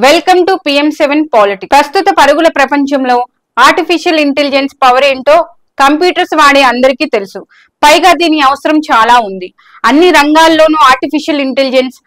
Welcome to PM7 politics. ప్రస్తుత పరుగుల ప్రపంచంలో ఆర్టిఫిషియల్ ఇంటెలిజెన్స్ పవర్ ఏంటో కంప్యూటర్స్ వాడే అందరికీ తెలుసు. పైగా దీని అవసరం చాలా ఉంది. అన్ని రంగాల్లోనూ ఆర్టిఫిషియల్ ఇంటెలిజెన్స్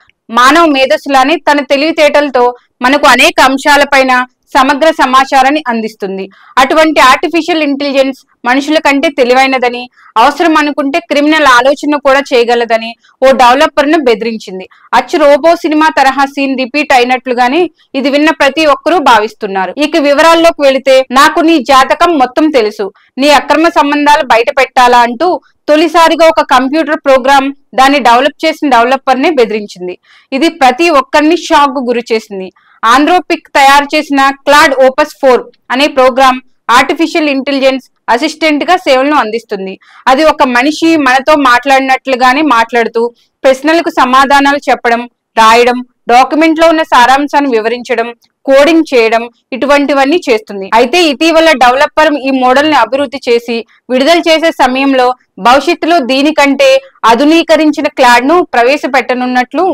మానవ మేధస్సులానే తన తెలివితేటలతో మనకు అనేక అంశాలపైన సమగ్ర సమాచారాన్ని అందిస్తుంది. అటువంటి ఆర్టిఫిషియల్ ఇంటెలిజెన్స్ మనుషుల కంటే తెలివైనదని, అవసరం అనుకుంటే క్రిమినల్ ఆలోచన కూడా చేయగలదని ఓ డెవలపర్ ను బెదిరించింది. అచ్చు రోబో సినిమా తరహా సీన్ రిపీట్ అయినట్లుగానే ఇది విన్న ప్రతి ఒక్కరూ భావిస్తున్నారు. ఇక వివరాల్లోకి వెళితే, నాకు నీ జాతకం మొత్తం తెలుసు, నీ అక్రమ సంబంధాలు బయట పెట్టాలా అంటూ తొలిసారిగా ఒక కంప్యూటర్ ప్రోగ్రామ్ దాన్ని డెవలప్ చేసిన డెవలపర్ నే బెదిరించింది. ఇది ప్రతి ఒక్కరిని షాక్ కు గురి చేసింది. ఆంథ్రోపిక్ తయారు చేసిన క్లాడ్ ఓపస్ 4 అనే ప్రోగ్రామ్ ఆర్టిఫిషియల్ ఇంటెలిజెన్స్ అసిస్టెంట్ గా సేవలను అందిస్తుంది. అది ఒక మనిషి మనతో మాట్లాడినట్లుగానే మాట్లాడుతూ ప్రశ్నలకు సమాధానాలు చెప్పడం, రాయడం, డాక్యుమెంట్ లో ఉన్న సారాంశాన్ని వివరించడం, కోడింగ్ చేయడం ఇటువంటివన్నీ చేస్తుంది. అయితే ఇటీవల డెవలపర్ ఈ మోడల్ ని అభివృద్ధి చేసి విడుదల చేసే సమయంలో భవిష్యత్తులో దీనికంటే ఆధునీకరించిన క్లాడ్ ను ప్రవేశపెట్టనున్నట్లు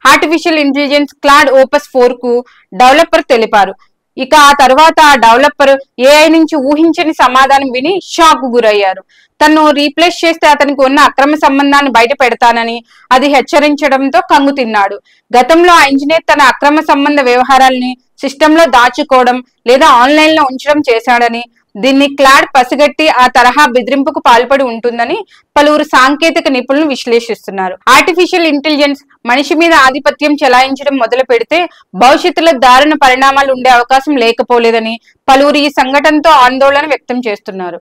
ఆర్టిఫిషియల్ ఇంటెలిజెన్స్ క్లాడ్ ఓపస్ 4 కు డెవలపర్ తెలిపారు. ఇక ఆ తర్వాత ఆ డెవలపర్ ఏఐ నుంచి ఊహించని సమాధానం విని షాక్ కు గురయ్యారు. తను రీప్లేస్ చేస్తే అతనికి ఉన్న అక్రమ సంబంధాన్ని బయట పెడతానని అది హెచ్చరించడంతో కంగు తిన్నాడు. గతంలో ఆ ఇంజనీర్ తన అక్రమ సంబంధ వ్యవహారాల్ని సిస్టంలో దాచుకోవడం లేదా ఆన్లైన్ లో ఉంచడం చేశాడని, దీన్ని క్లాడ్ పసిగట్టి ఆ తరహా బెదిరింపుకు పాల్పడి ఉంటుందని పలువురు సాంకేతిక నిపుణులు విశ్లేషిస్తున్నారు. ఆర్టిఫిషియల్ ఇంటెలిజెన్స్ మనిషి మీద ఆధిపత్యం చెలాయించడం మొదలు పెడితే భవిష్యత్తులో దారుణ పరిణామాలు ఉండే అవకాశం లేకపోలేదని పలువురు ఈ సంఘటనతో ఆందోళన వ్యక్తం చేస్తున్నారు.